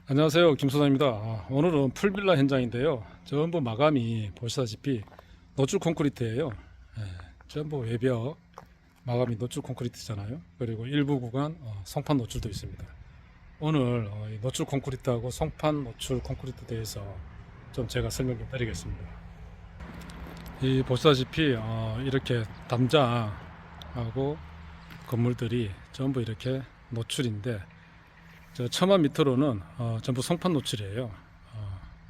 안녕하세요, 김소장입니다. 오늘은 풀빌라 현장인데요. 전부 마감이 보시다시피 노출 콘크리트예요. 예, 전부 외벽 마감이 노출 콘크리트잖아요. 그리고 일부 구간 송판 노출도 있습니다. 오늘 이 노출 콘크리트하고 송판 노출 콘크리트 대해서 좀 제가 설명 좀 드리겠습니다. 이 보시다시피 이렇게 담장하고 건물들이 전부 이렇게 노출인데, 저 처마 밑으로는 전부 송판 노출이에요.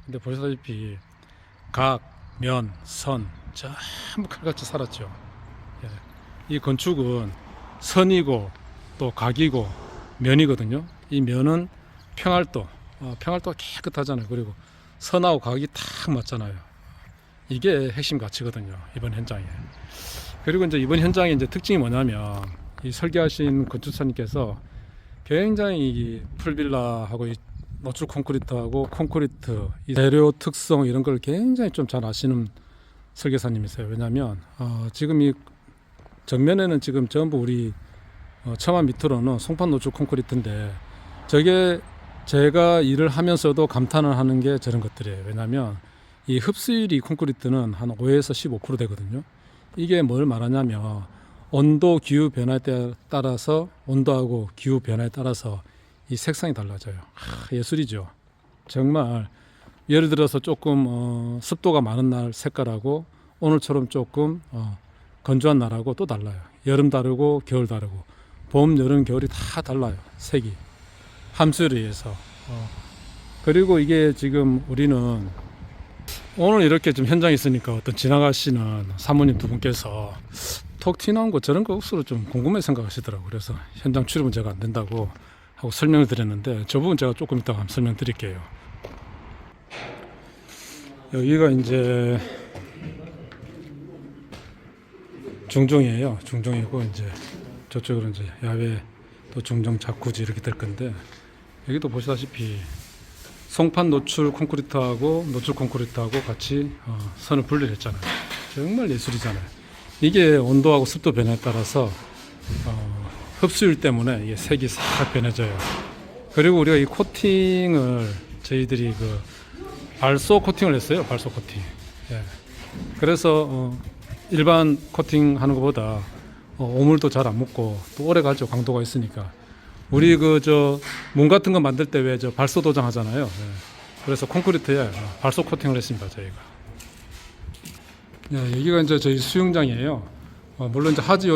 근데 보시다시피 각, 면, 선 전부 칼같이 살았죠. 예. 이 건축은 선이고 또 각이고 면이거든요. 이 면은 평활도, 평활도가 깨끗하잖아요. 그리고 선하고 각이 딱 맞잖아요. 이게 핵심 가치거든요, 이번 현장에. 그리고 이제 이번 현장의 이제 특징이 뭐냐면, 이 설계하신 건축사님께서 굉장히 이 풀빌라하고 이 노출 콘크리트하고 콘크리트 이 재료 특성 이런 걸 굉장히 좀 잘 아시는 설계사님이세요. 왜냐하면 지금 이 정면에는 지금 전부 우리 처마 밑으로는 송판 노출 콘크리트인데, 저게 제가 일을 하면서도 감탄을 하는 게 저런 것들이에요. 왜냐하면 이 흡수율이 콘크리트는 한 5에서 15% 되거든요. 이게 뭘 말하냐면, 온도 기후 변화에 따라서, 온도하고 기후 변화에 따라서 이 색상이 달라져요. 예술이죠. 정말 예를 들어서 조금 습도가 많은 날 색깔하고 오늘처럼 조금 건조한 날하고 또 달라요. 여름 다르고 겨울 다르고, 봄, 여름, 겨울이 다 달라요. 색이 함수에 의해서. 그리고 이게 지금 우리는 오늘 이렇게 좀 현장에 있으니까 어떤 지나가시는 사모님 두 분께서 톡 튀나온 거 저런 거 억수로 좀 궁금해 생각하시더라고요. 그래서 현장 출입은 제가 안 된다고 하고 설명을 드렸는데, 저 부분 제가 조금 이따가 한번 설명 드릴게요. 여기가 이제 중정이에요. 중정이고, 이제 저쪽으로 이제 야외 또 중정 자쿠지 이렇게 될 건데, 여기도 보시다시피 송판 노출 콘크리트하고 노출 콘크리트하고 같이 선을 분리를 했잖아요. 정말 예술이잖아요. 이게 온도하고 습도 변화에 따라서 흡수율 때문에 이게 색이 싹 변해져요. 그리고 우리가 이 코팅을 저희들이 그 발소 코팅을 했어요. 발소 코팅. 예. 그래서 일반 코팅 하는 것보다 오물도 잘 안 묻고 또 오래 가죠. 강도가 있으니까. 우리 그 저 문 같은 거 만들 때 왜 저 발소 도장 하잖아요. 예. 그래서 콘크리트에 발소 코팅을 했습니다, 저희가. 예, 여기가 이제 저희 수영장이에요. 물론 이제 하지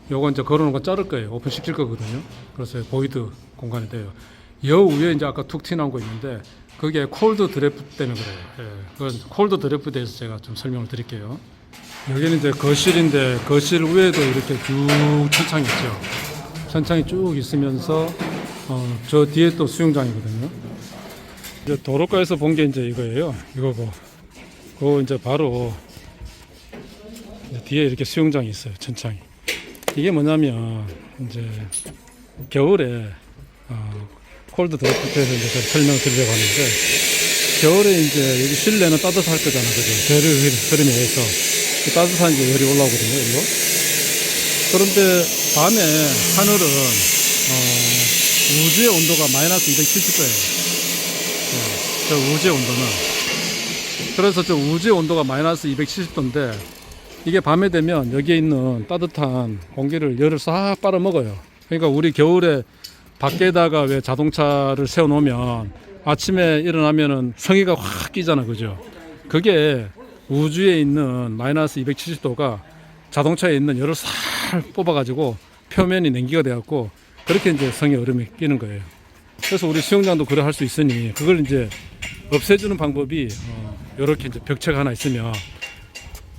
요거 이제 걸어놓은 거 자를 거예요. 오픈 시킬 거거든요. 그래서 보이드 공간이 돼요. 여 위에 이제 아까 툭 튀어나온 거 있는데, 그게 콜드 드래프트 때문에 그래요. 예, 그건 콜드 드래프트에 대해서 제가 좀 설명을 드릴게요. 여기는 이제 거실인데, 거실 위에도 이렇게 쭉 천창이 있죠. 천창이 쭉 있으면서 저 뒤에 또 수영장이거든요. 이제 도로가에서 본 게 이제 이거예요. 이거고, 그 이제 바로 뒤에 이렇게 수영장이 있어요. 천창이. 이게 뭐냐면 이제 겨울에 콜드 드래프트에서 이제 제가 설명을 드리려고 하는데, 겨울에 이제 여기 실내는 따뜻할 거잖아, 그죠? 대류 흐름에 의해서 그 따뜻한 이제 열이 올라오거든요, 이거. 그런데 밤에 하늘은 우주의 온도가 마이너스 270도예요. 네, 저 우주의 온도는. 그래서 저 우주의 온도가 마이너스 270도인데, 이게 밤에 되면 여기에 있는 따뜻한 공기를, 열을 싹 빨아먹어요. 그러니까 우리 겨울에 밖에다가 왜 자동차를 세워놓으면 아침에 일어나면은 성의가 확 끼잖아, 그죠? 그게 우주에 있는 마이너스 270도가 자동차에 있는 열을 싹 뽑아가지고 표면이 냉기가 돼갖고 그렇게 이제 성의 얼음이 끼는 거예요. 그래서 우리 수영장도 그래 할 수 있으니, 그걸 이제 없애주는 방법이 이렇게 이제 벽체가 하나 있으면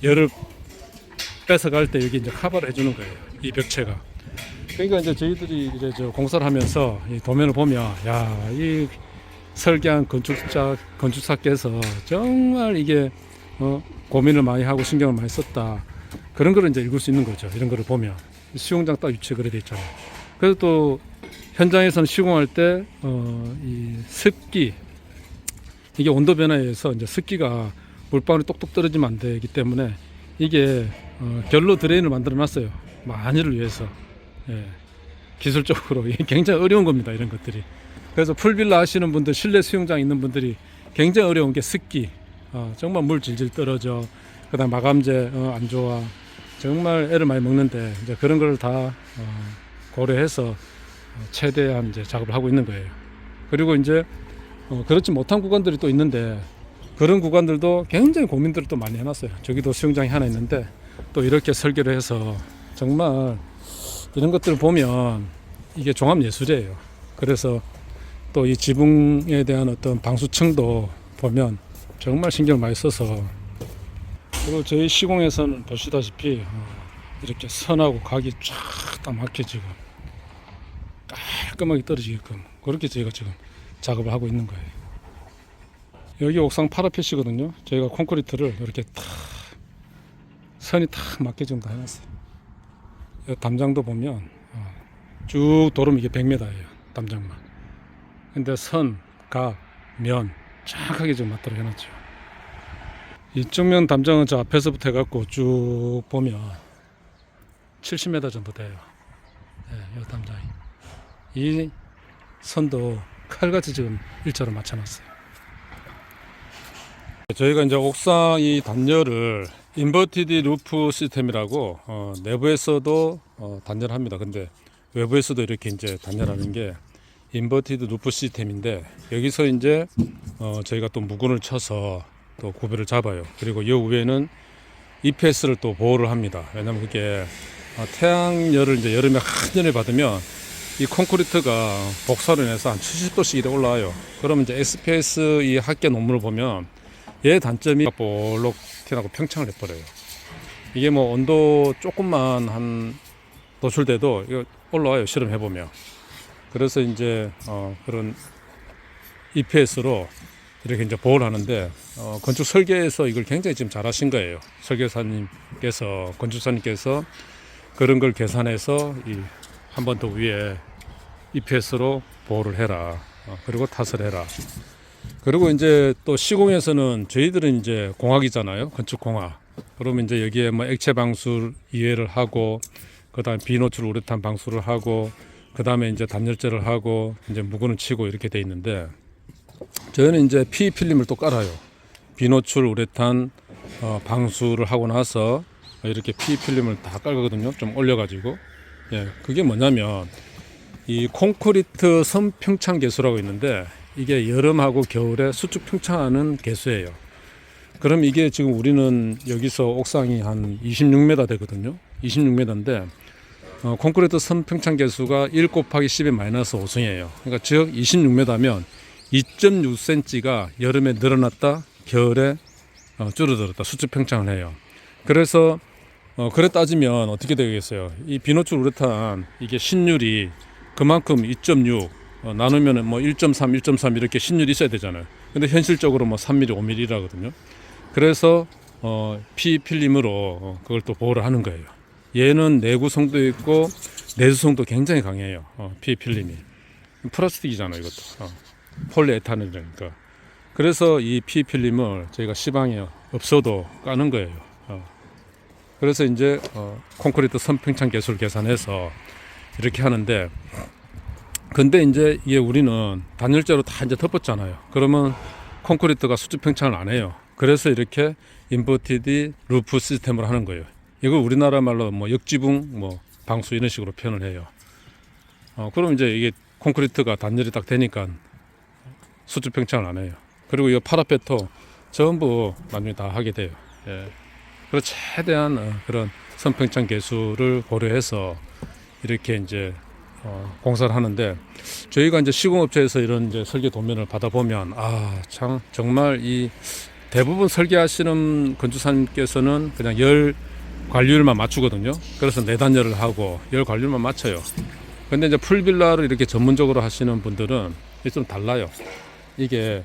열을 뺏어갈 때 여기 이제 커버를 해주는 거예요, 이 벽체가. 그러니까 이제 저희들이 이제 저 공사를 하면서 이 도면을 보면, 야, 이 설계한 건축사께서 정말 이게 고민을 많이 하고 신경을 많이 썼다, 그런 거를 이제 읽을 수 있는 거죠. 이런 거를 보면 수영장 딱 위치에 그래 돼 있잖아요. 그래서 또 현장에서는 시공할 때 이 습기, 이게 온도 변화에 의해서 이제 습기가 물방울이 똑똑 떨어지면 안 되기 때문에 이게 결로 드레인을 만들어 놨어요. 만일을 위해서. 예. 기술적으로 굉장히 어려운 겁니다, 이런 것들이. 그래서 풀빌라 하시는 분들, 실내 수영장 있는 분들이 굉장히 어려운 게 습기, 정말 물 질질 떨어져, 그다음 마감재 안 좋아, 정말 애를 많이 먹는데 이제 그런 걸 다 고려해서 최대한 이제 작업을 하고 있는 거예요. 그리고 이제 그렇지 못한 구간들이 또 있는데 그런 구간들도 굉장히 고민들을 또 많이 해놨어요. 저기도 수영장이 하나 있는데 또 이렇게 설계를 해서 정말 이런 것들을 보면 이게 종합예술이에요. 그래서 또 이 지붕에 대한 어떤 방수층도 보면 정말 신경을 많이 써서, 그리고 저희 시공에서는 보시다시피 이렇게 선하고 각이 쫙 딱 막혀 지금 깔끔하게 떨어지게끔 그렇게 저희가 지금 작업을 하고 있는 거예요. 여기 옥상 파라펫이거든요. 저희가 콘크리트를 이렇게 탁 선이 탁 맞게 지금 다 해놨어요. 이 담장도 보면 쭉 도르면 이게 100m예요. 담장만. 근데 선, 각, 면 정확하게 지금 맞도록 해놨죠. 이쪽 면 담장은 저 앞에서부터 해갖고 쭉 보면 70m 정도 돼요. 네, 이 담장이. 이 선도 칼같이 지금 일자로 맞춰놨어요. 저희가 이제 옥상 이 단열을 인버티드 루프 시스템이라고 내부에서도 단열합니다. 근데 외부에서도 이렇게 이제 단열하는 게 인버티드 루프 시스템인데, 여기서 이제 저희가 또 무근을 쳐서 또 구별을 잡아요. 그리고 이 위에는 EPS를 또 보호를 합니다. 왜냐면 그게 태양열을 이제 여름에 한여름에 받으면 이 콘크리트가 복사로 인해서 한 70도씩 이래 올라와요. 그러면 이제 SPS 이 학계 논문을 보면 얘 단점이 볼록 튀어나고 평창을 해버려요. 이게 뭐 온도 조금만 한 노출돼도 이거 올라와요. 실험해보면. 그래서 이제 그런 EPS로 이렇게 이제 보호를 하는데, 건축 설계에서 이걸 굉장히 지금 잘 하신 거예요. 설계사님께서, 건축사님께서 그런 걸 계산해서 한 번 더 위에 EPS로 보호를 해라. 그리고 탓을 해라. 그리고 이제 또 시공에서는 저희들은 이제 공학이잖아요. 건축공학. 그러면 이제 여기에 뭐 액체 방수 이해를 하고, 그 다음에 비노출 우레탄 방수를 하고, 그 다음에 이제 단열재를 하고, 이제 무근을 치고 이렇게 돼 있는데, 저희는 이제 PE 필름을 또 깔아요. 비노출 우레탄 방수를 하고 나서 이렇게 PE 필름을 다 깔거든요. 좀 올려가지고. 예, 그게 뭐냐면 이 콘크리트 선평창 계수라고 있는데, 이게 여름하고 겨울에 수축 평창하는 계수예요. 그럼 이게 지금 우리는 여기서 옥상이 한 26m 되거든요. 26m인데 콘크리트 선평창 계수가 1 곱하기 10의 마이너스 5승이에요. 그러니까 즉 26m면 2.6cm가 여름에 늘어났다, 겨울에 줄어들었다, 수축 평창을 해요. 그래서 그래 따지면 어떻게 되겠어요? 이 비노출 우레탄 이게 신율이 그만큼 2.6 나누면은 뭐 1.3, 1.3 이렇게 신율이 있어야 되잖아요. 근데 현실적으로 뭐 3mm, 5mm라거든요. 그래서 PE 필름으로 그걸 또 보호를 하는 거예요. 얘는 내구성도 있고 내수성도 굉장히 강해요. PE 필름이. 플라스틱이잖아요, 이것도. 폴리에탄이니까. 그래서 이 PE 필름을 저희가 시방에 없어도 까는 거예요. 그래서 이제 콘크리트 선평창 계수를 계산해서 이렇게 하는데, 근데 이제 이게 우리는 단열재로 다 이제 덮었잖아요. 그러면 콘크리트가 수축 평창을 안 해요. 그래서 이렇게 인버티드 루프 시스템으로 하는 거예요. 이걸 우리나라 말로 뭐 역지붕, 뭐 방수 이런 식으로 표현을 해요. 그럼 이제 이게 콘크리트가 단열이 딱 되니까 수축 평창을 안 해요. 그리고 이 파라펫도 전부 나중에 다 하게 돼요. 예. 그래서 최대한 그런 선평창 계수를 고려해서 이렇게 이제 공사를 하는데, 저희가 이제 시공업체에서 이런 이제 설계 도면을 받아보면 참 정말 이 대부분 설계하시는 건축사님께서는 그냥 열 관리율만 맞추거든요. 그래서 내단열을 하고 열 관리율만 맞춰요. 근데 이제 풀빌라를 이렇게 전문적으로 하시는 분들은 좀 달라요. 이게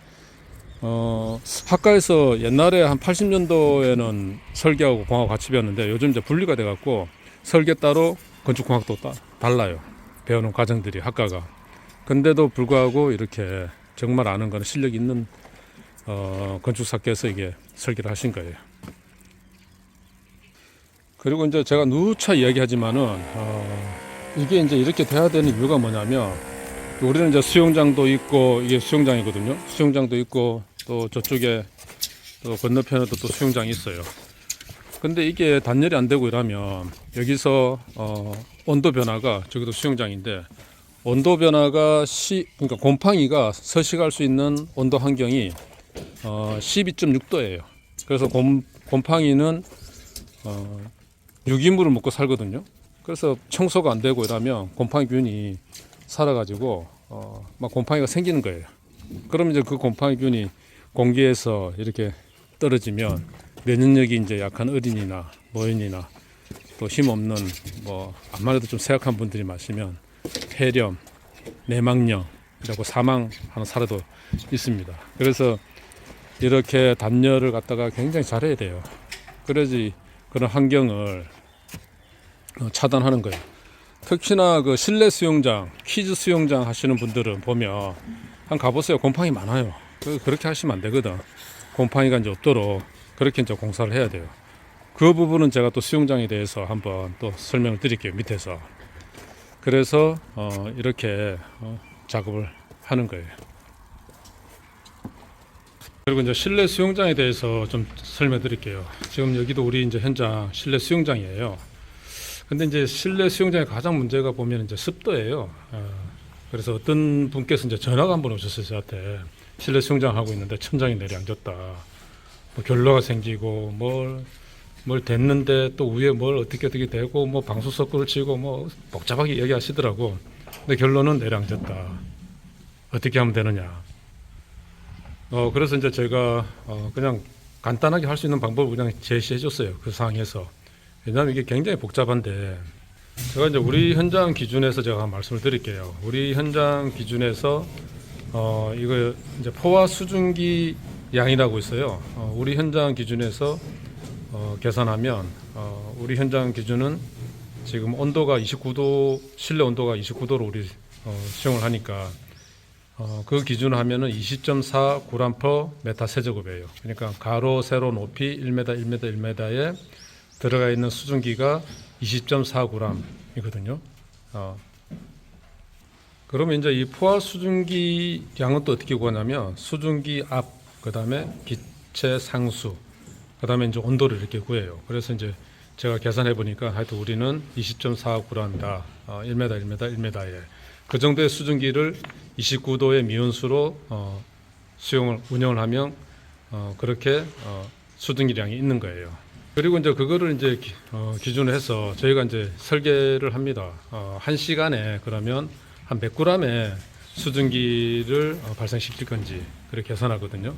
학과에서 옛날에 한 80년도에는 설계하고 공학 같이 배웠는데, 요즘 이제 분리가 돼 갖고 설계 따로 건축공학도 달라요. 배우는 과정들이 학과가. 근데도 불구하고 이렇게 정말 아는 거는 실력 있는 건축사께서 이게 설계를 하신 거예요. 그리고 이제 제가 누차 이야기하지만은 이게 이제 이렇게 돼야 되는 이유가 뭐냐면, 우리는 이제 수영장도 있고, 이게 수영장이거든요. 수영장도 있고, 또 저쪽에 또 건너편에도 또 수영장이 있어요. 근데 이게 단열이 안 되고 이러면 여기서 온도 변화가, 저기도 수영장인데 온도 변화가 그러니까 곰팡이가 서식할 수 있는 온도 환경이 12.6도예요. 그래서 곰팡이는 유기물을 먹고 살거든요. 그래서 청소가 안 되고 이러면 곰팡이균이 살아가지고 막 곰팡이가 생기는 거예요. 그럼 이제 그 곰팡이균이 공기에서 이렇게 떨어지면 면역력이 이제 약한 어린이나 노인이나 또 힘없는 뭐 아무래도 좀 쇠약한 분들이 마시면 폐렴, 내막염이라고 사망하는 사례도 있습니다. 그래서 이렇게 단열을 갖다가 굉장히 잘해야 돼요. 그래야지 그런 환경을 차단하는 거예요. 특히나 그 실내 수영장, 키즈 수영장 하시는 분들은 보면 한 가보세요. 곰팡이 많아요. 그렇게 하시면 안 되거든. 곰팡이가 이제 없도록 그렇게 이제 공사를 해야 돼요. 그 부분은 제가 또 수영장에 대해서 한번 또 설명을 드릴게요. 밑에서. 그래서 이렇게 작업을 하는 거예요. 그리고 이제 실내 수영장에 대해서 좀 설명드릴게요. 지금 여기도 우리 이제 현장 실내 수영장이에요. 근데 이제 실내 수영장의 가장 문제가 보면 이제 습도예요. 그래서 어떤 분께서 이제 전화가 한 번 오셨어요. 저한테 실내 수영장 하고 있는데 천장이 내려앉았다. 뭐 결로가 생기고 뭘 됐는데 또 위에 뭘 어떻게 되고 뭐 방수 석고를 치고 뭐 복잡하게 얘기하시더라고. 근데 결론은 내려앉았다. 어떻게 하면 되느냐. 그래서 이제 제가 그냥 간단하게 할 수 있는 방법을 그냥 제시해 줬어요. 그 상황에서. 왜냐하면 이게 굉장히 복잡한데 제가 이제 우리 현장 기준에서 제가 말씀을 드릴게요. 우리 현장 기준에서 이거 이제 포화 수증기 양이라고 있어요. 우리 현장 기준에서 계산하면 우리 현장 기준은 지금 온도가 29도, 실내 온도가 29도로 우리 수용을 하니까 그 기준을 하면은 20.4 g/m 세제곱이에요. 그러니까 가로 세로 높이 1m, 1m, 1m에 들어가 있는 수증기가 20.4 g이거든요. 그러면 이제 이 포화 수증기 양은 또 어떻게 구하냐면 수증기 앞, 그 다음에 기체 상수, 그 다음에 이제 온도를 이렇게 구해요. 그래서 이제 제가 계산해 보니까 하여튼 우리는 20.4g다. 1m, 1m, 1m에 그 정도의 수증기를 29도의 미온수로 운영을 하면 그렇게 수증기량이 있는 거예요. 그리고 이제 그거를 이제 기준으로 해서 저희가 이제 설계를 합니다. 1시간에 그러면 한 몇 g의 수증기를 발생시킬 건지 그렇게 계산하거든요.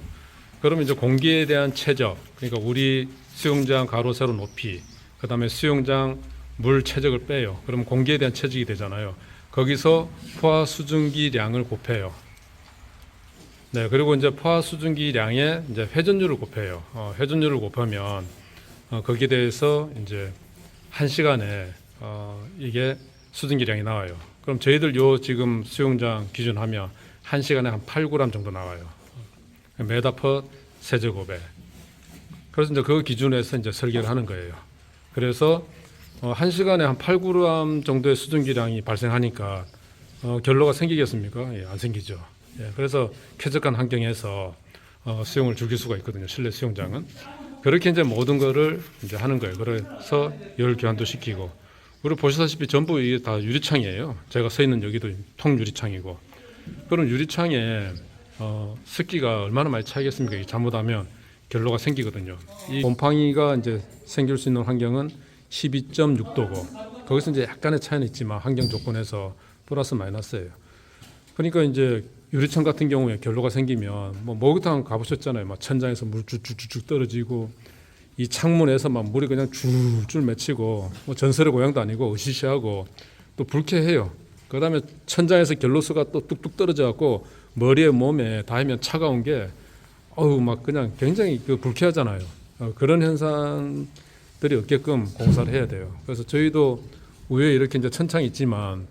그러면 이제 공기에 대한 최적, 그러니까 우리 수영장 가로 세로 높이, 그 다음에 수영장 물 최적을 빼요. 그러면 공기에 대한 최적이 되잖아요. 거기서 포화 수증기량을 곱해요. 네, 그리고 이제 포화 수증기량에 이제 회전율을 곱해요. 회전율을 곱하면 거기에 대해서 이제 1시간에 이게 수증기량이 나와요. 그럼 저희들 요 지금 수영장 기준하면 1시간에 한 8g 정도 나와요. 메다 퍼 세제곱에. 그래서 이제 그 기준에서 이제 설계를 하는 거예요. 그래서 1시간에 한 8g 정도의 수증기량이 발생하니까 결로가 생기겠습니까? 예, 안 생기죠. 예, 그래서 쾌적한 환경에서 수영을 즐길 수가 있거든요. 실내 수영장은. 그렇게 이제 모든 거를 이제 하는 거예요. 그래서 열 교환도 시키고. 우리 보시다시피 전부 이게 다 유리창이에요. 제가 서 있는 여기도 통유리창이고. 그럼 유리창에 습기가 얼마나 많이 차이겠습니까? 잘못하면 결로가 생기거든요. 이 곰팡이가 이제 생길 수 있는 환경은 12.6도고 거기서 이제 약간의 차이는 있지만 환경 조건에서 플러스 마이너스예요. 그러니까 이제 유리창 같은 경우에 결로가 생기면 뭐 목욕탕 가보셨잖아요. 막 천장에서 물 쭉쭉쭉 떨어지고 이 창문에서 막 물이 그냥 줄줄 맺히고 뭐 전설의 고향도 아니고 으시시하고 또 불쾌해요. 그다음에 천장에서 결로수가 또 뚝뚝 떨어져 갖고 머리에 몸에 닿으면 차가운 게 막 그냥 굉장히 불쾌하잖아요. 그런 현상들이 없게끔 공사를 해야 돼요. 그래서 저희도 위에 이렇게 이제 천창이 있지만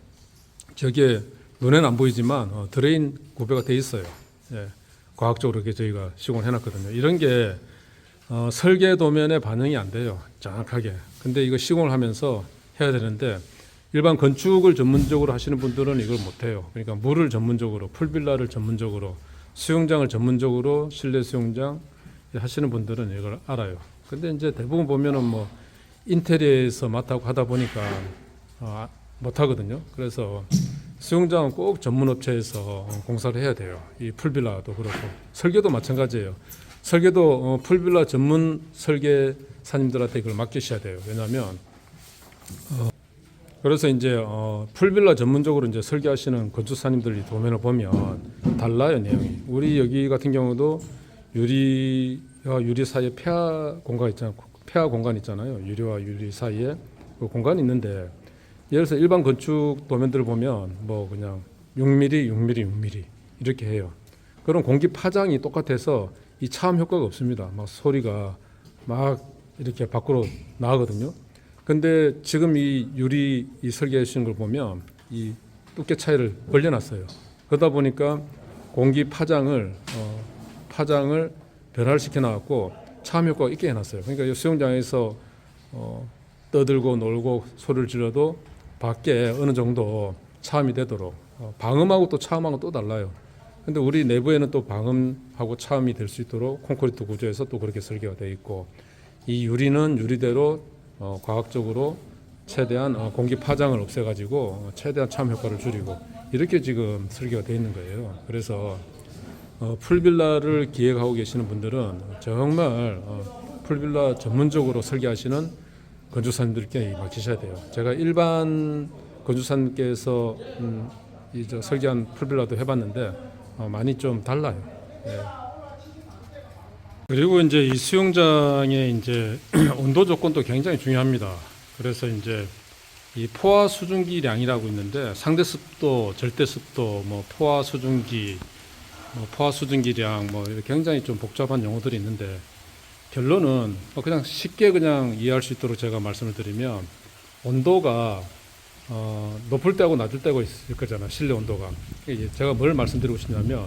저기에 눈에는 안 보이지만 드레인 구배가 돼 있어요. 예, 과학적으로 이렇게 저희가 시공을 해놨거든요. 이런 게 설계 도면에 반영이 안 돼요. 정확하게. 근데 이거 시공을 하면서 해야 되는데 일반 건축을 전문적으로 하시는 분들은 이걸 못해요. 그러니까 물을 전문적으로, 풀빌라를 전문적으로, 수영장을 전문적으로 실내 수영장 하시는 분들은 이걸 알아요. 근데 이제 대부분 보면은 뭐 인테리어에서 맡아고 하다 보니까 못하거든요. 그래서 수영장은 꼭 전문 업체에서 공사를 해야 돼요. 이 풀빌라도 그렇고 설계도 마찬가지예요. 설계도 풀빌라 전문 설계사님들한테 이걸 맡기셔야 돼요. 왜냐하면 그래서 이제 풀빌라 전문적으로 이제 설계하시는 건축사님들이 도면을 보면 달라요, 내용이. 우리 여기 같은 경우도 유리와 유리 사이에 폐하 공간 있잖아요. 폐하 공간 있잖아요. 유리와 유리 사이에 그 공간이 있는데 예를 들어서 일반 건축 도면들을 보면 뭐 그냥 6mm, 6mm, 6mm 이렇게 해요. 그럼 공기 파장이 똑같아서 이 차음 효과가 없습니다. 막 소리가 막 이렇게 밖으로 나가거든요. 근데 지금 이 유리 이 설계해 주신 걸 보면 이 두께 차이를 벌려놨어요. 그러다 보니까 공기 파장을 변화를 시켜 놔갖고 차음 효과가 있게 해놨어요. 그러니까 수영장에서 떠들고 놀고 소리를 질러도 밖에 어느 정도 차음이 되도록 방음하고 또 차음하고 또 달라요. 근데 우리 내부에는 또 방음하고 차음이 될 수 있도록 콘크리트 구조에서 또 그렇게 설계가 되어 있고 이 유리는 유리대로 과학적으로 최대한 공기 파장을 없애가지고 최대한 차음 효과를 줄이고 이렇게 지금 설계가 되어 있는 거예요. 그래서 풀빌라를 기획하고 계시는 분들은 정말 풀빌라 전문적으로 설계하시는 건축사님들께 맡기셔야 돼요. 제가 일반 건축사님께서 설계한 풀빌라도 해봤는데 많이 좀 달라요. 네. 그리고 이제 이 수영장의 이제 온도 조건도 굉장히 중요합니다. 그래서 이제 이 포화 수증기량이라고 있는데 상대 습도, 절대 습도, 뭐 포화 수증기, 포화 수증기량 뭐 이렇게 굉장히 좀 복잡한 용어들이 있는데 결론은 그냥 쉽게 그냥 이해할 수 있도록 제가 말씀을 드리면 온도가 높을 때하고 낮을 때가 있을 거잖아요. 실내 온도가. 제가 뭘 말씀드리고 싶냐면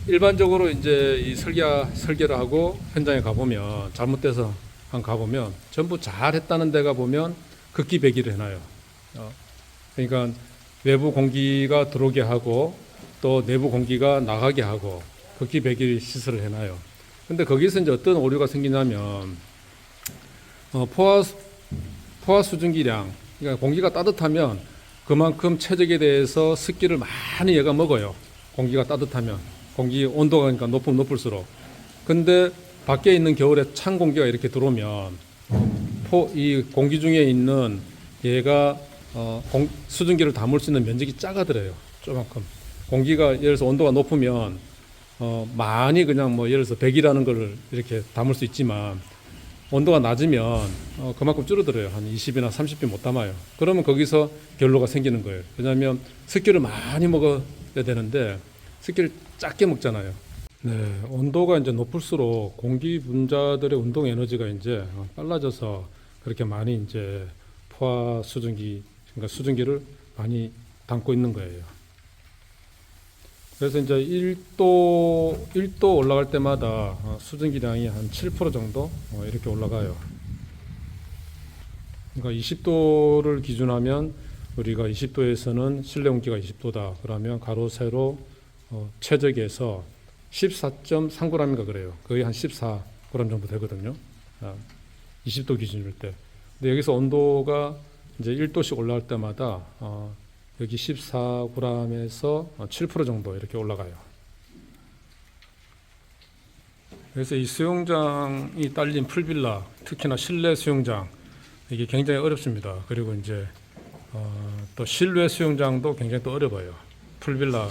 일반적으로 이제 이 설계를 하고 현장에 가보면 잘못돼서 가보면 전부 잘했다는 데가 보면 극기 배기를 해놔요. 그러니까 외부 공기가 들어오게 하고 또 내부 공기가 나가게 하고 극기 배기 시설을 해놔요. 근데 거기서 이제 어떤 오류가 생기냐면 포화 수증기량, 그러니까 공기가 따뜻하면 그만큼 최적에 대해서 습기를 많이 얘가 먹어요. 공기가 따뜻하면 공기 온도가 그러니까 높으면 높을수록. 근데 밖에 있는 겨울에 찬 공기가 이렇게 들어오면 이 공기 중에 있는 얘가 수증기를 담을 수 있는 면적이 작아들어요. 조금만큼. 공기가 예를 들어서 온도가 높으면 많이 그냥 뭐 예를 들어서 100이라는 걸 이렇게 담을 수 있지만 온도가 낮으면 그만큼 줄어들어요. 한 20이나 30배 못 담아요. 그러면 거기서 결로가 생기는 거예요. 왜냐하면 습기를 많이 먹어야 되는데 습기를 작게 먹잖아요. 네, 온도가 이제 높을수록 공기 분자들의 운동 에너지가 이제 빨라져서 그렇게 많이 이제 포화 수증기, 그러니까 수증기를 많이 담고 있는 거예요. 그래서 이제 1도 올라갈 때마다 수증기량이 한 7% 정도 이렇게 올라가요. 그러니까 20도를 기준하면 우리가 20도에서는 실내 온기가 20도다. 그러면 가로 세로 최적에서 14.3g인가 그래요. 거의 한 14g 정도 되거든요. 20도 기준일 때. 근데 여기서 온도가 이제 1도씩 올라갈 때마다 여기 14g에서 7% 정도 이렇게 올라가요. 그래서 이 수영장이 딸린 풀빌라, 특히나 실내 수영장 이게 굉장히 어렵습니다. 그리고 이제 또 실외 수영장도 굉장히 또 어려워요. 풀빌라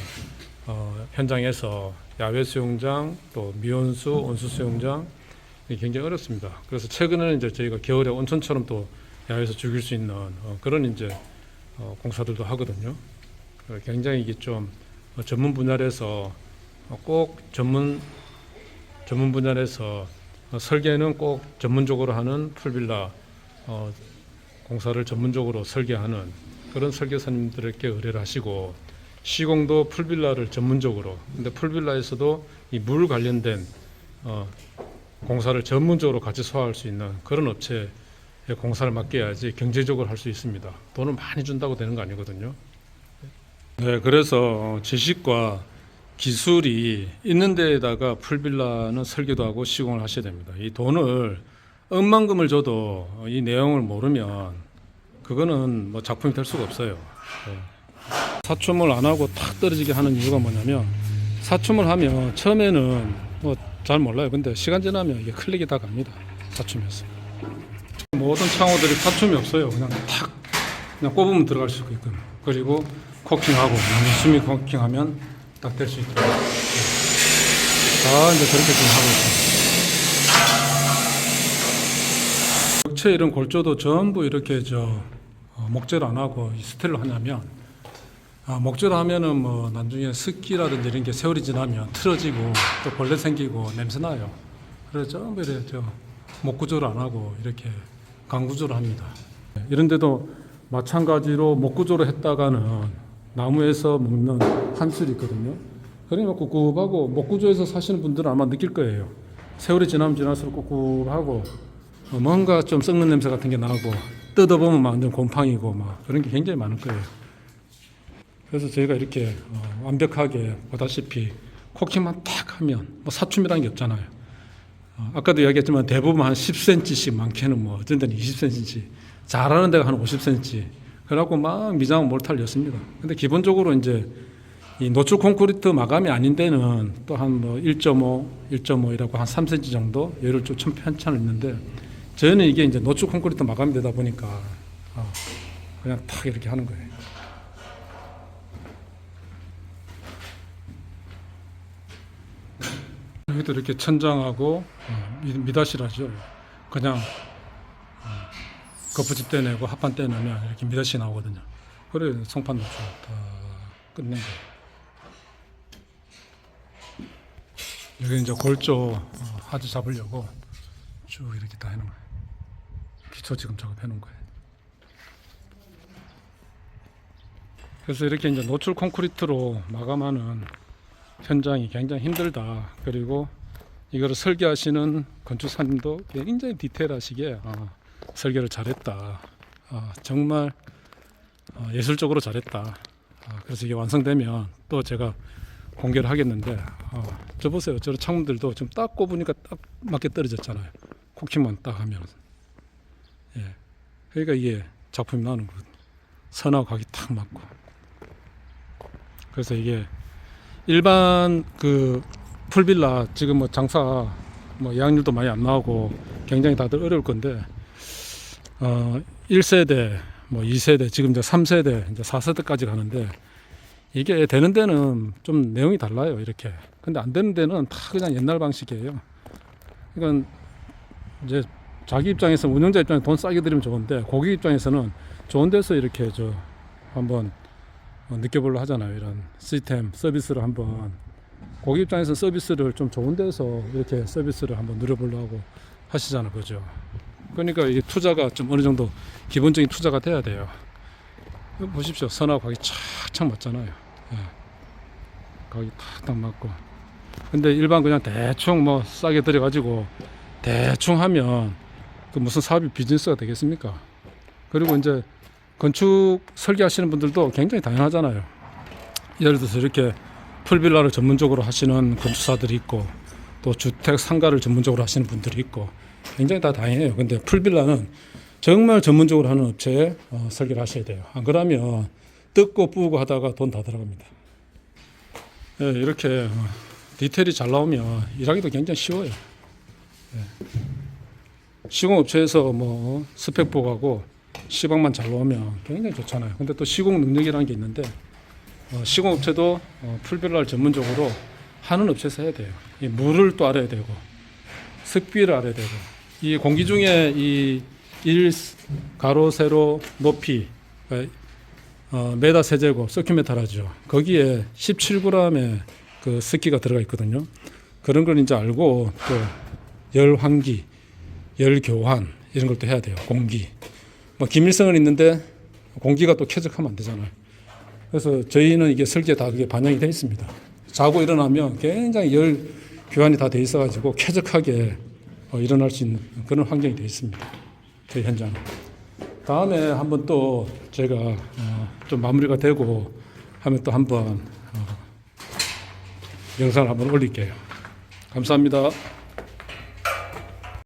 현장에서 야외 수영장, 또 미온수, 온수 수영장 이게 굉장히 어렵습니다. 그래서 최근에는 이제 저희가 겨울에 온천처럼 또 야외에서 즐길 수 있는 그런 이제 공사들도 하거든요. 굉장히 이게 좀 전문 분야에서 꼭 전문 분야에서 설계는 꼭 전문적으로 하는 풀빌라 공사를 전문적으로 설계하는 그런 설계사님들에게 의뢰를 하시고 시공도 풀빌라를 전문적으로, 근데 풀빌라에서도 이 물 관련된 공사를 전문적으로 같이 소화할 수 있는 그런 업체에 공사를 맡겨야지 경제적으로 할 수 있습니다. 돈을 많이 준다고 되는 거 아니거든요. 네, 그래서 지식과 기술이 있는 데에다가 풀빌라는 설계도 하고 시공을 하셔야 됩니다. 이 돈을 억만금을 줘도 이 내용을 모르면 그거는 뭐 작품이 될 수가 없어요. 네. 사춤을 안 하고 탁 떨어지게 하는 이유가 뭐냐면, 사춤을 하면 처음에는 뭐 잘 몰라요. 근데 시간 지나면 이게 클릭이 다 갑니다. 사춤에서. 모든 창호들이 사춤이 없어요. 그냥 탁 그냥 꼽으면 들어갈 수 있거든요. 그리고 코킹하고 열심히 코킹하면 딱 될 수 있도록. 자, 이제 그렇게 좀 하고 있습니다. 벽체 이런 골조도 전부 이렇게 목재로 안 하고 스틸로 하냐면, 목재로 하면은 뭐 나중에 습기라든지 이런 게 세월이 지나면 틀어지고 또 벌레 생기고 냄새 나요. 그래서 전부 이렇게 목구조로 안 하고 이렇게 강구조로 합니다. 이런데도 마찬가지로 목구조로 했다가는 나무에서 먹는 함술이 있거든요. 그러니까 꿉꿉하고, 목구조에서 사시는 분들은 아마 느낄 거예요. 세월이 지나면 지날수록 꿉꿉하고 뭔가 좀 썩는 냄새 같은 게 나고, 뜯어보면 완전 곰팡이고 막 그런 게 굉장히 많을 거예요. 그래서 저희가 이렇게 완벽하게 보다시피 코킹만 탁 하면 뭐 사춤이라는 게 없잖아요. 아까도 이야기했지만 대부분 한 10cm씩, 많게는 뭐 어떤 데는 20cm, 잘하는 데가 한 50cm. 그래갖고 막 미장은 몰타를 였습니다. 근데 기본적으로 이제 이 노출 콘크리트 마감이 아닌 데는 또 한 뭐 1.5이라고 한 3cm 정도 예를 좀 편차는 있는데, 저희는 이게 이제 노출 콘크리트 마감이 되다 보니까 그냥 탁 이렇게 하는 거예요. 여기도 이렇게 천장하고 미닫이라죠. 그냥 거푸집 떼내고 합판 떼내면 이렇게 미닫이 나오거든요. 그래 송판 노출 다 끝낸 거예요. 여기 이제 골조 하지 잡으려고 쭉 이렇게 다 해놓은 거예요. 기초 지금 작업해 놓은 거예요. 그래서 이렇게 이제 노출 콘크리트로 마감하는 현장이 굉장히 힘들다. 그리고 이거를 설계하시는 건축사님도 굉장히 디테일하시게 설계를 잘했다. 정말 예술적으로 잘했다. 그래서 이게 완성되면 또 제가 공개를 하겠는데, 저 보세요. 저 창문들도 지금 딱 꼽으니까 딱 맞게 떨어졌잖아요. 코킹만 딱 하면. 예. 그러니까 이게 작품이 나오는 거거든요. 선하고 각이 탁 맞고. 그래서 이게 일반 그 풀빌라 지금 뭐 장사 뭐 예약률도 많이 안 나오고 굉장히 다들 어려울 건데, 1세대 뭐 2세대 지금 이제 3세대 이제 4세대까지 가는데, 이게 되는 데는 좀 내용이 달라요. 이렇게. 근데 안 되는 데는 다 그냥 옛날 방식이에요. 이건 이제 자기 입장에서, 운영자 입장에서 돈 싸게 들이면 좋은데, 고객 입장에서는 좋은 데서 이렇게 한번 느껴보려 하잖아요. 이런 시스템 서비스를 한번, 고객 입장에서 서비스를 좀 좋은 데서 이렇게 서비스를 한번 누려보려고 하시잖아요. 그죠? 그러니까 이게 투자가 좀 어느 정도 기본적인 투자가 돼야 돼요. 이거 보십시오. 선하고 각이 착착 맞잖아요. 예. 각이 탁탁 맞고. 근데 일반 그냥 대충 뭐 싸게 들여가지고 대충 하면 그 무슨 사업이 비즈니스가 되겠습니까? 그리고 이제 건축 설계하시는 분들도 굉장히 다양하잖아요. 예를 들어서 이렇게 풀빌라를 전문적으로 하시는 건축사들이 있고, 또 주택 상가를 전문적으로 하시는 분들이 있고, 굉장히 다 다양해요. 근데 풀빌라는 정말 전문적으로 하는 업체에 설계를 하셔야 돼요. 안 그러면 뜯고 뿌고 하다가 돈 다 들어갑니다. 예, 이렇게 디테일이 잘 나오면 일하기도 굉장히 쉬워요. 예. 시공업체에서 뭐 스펙 보고하고 시방만 잘 나오면 굉장히 좋잖아요. 근데 또 시공 능력이라는 게 있는데, 시공업체도 풀빌라를 전문적으로 하는 업체에서 해야 돼요. 이 물을 또 알아야 되고, 습기를 알아야 되고, 이 공기 중에 이 1 가로 세로 높이 메다 세제곱 서큐메타라죠. 거기에 17g의 그 습기가 들어가 있거든요. 그런 걸 이제 알고, 또 열 환기, 열 교환 이런 걸 또 해야 돼요. 공기. 뭐 기밀성은 있는데 공기가 또 쾌적하면 안 되잖아요. 그래서 저희는 이게 설계에 다 그게 반영이 되어 있습니다. 자고 일어나면 굉장히 열 교환이 다 되어 있어가지고 쾌적하게 일어날 수 있는 그런 환경이 되어 있습니다. 그 현장. 다음에 한번 또 제가 좀 마무리가 되고 하면 또 한번 영상을 한번 올릴게요. 감사합니다.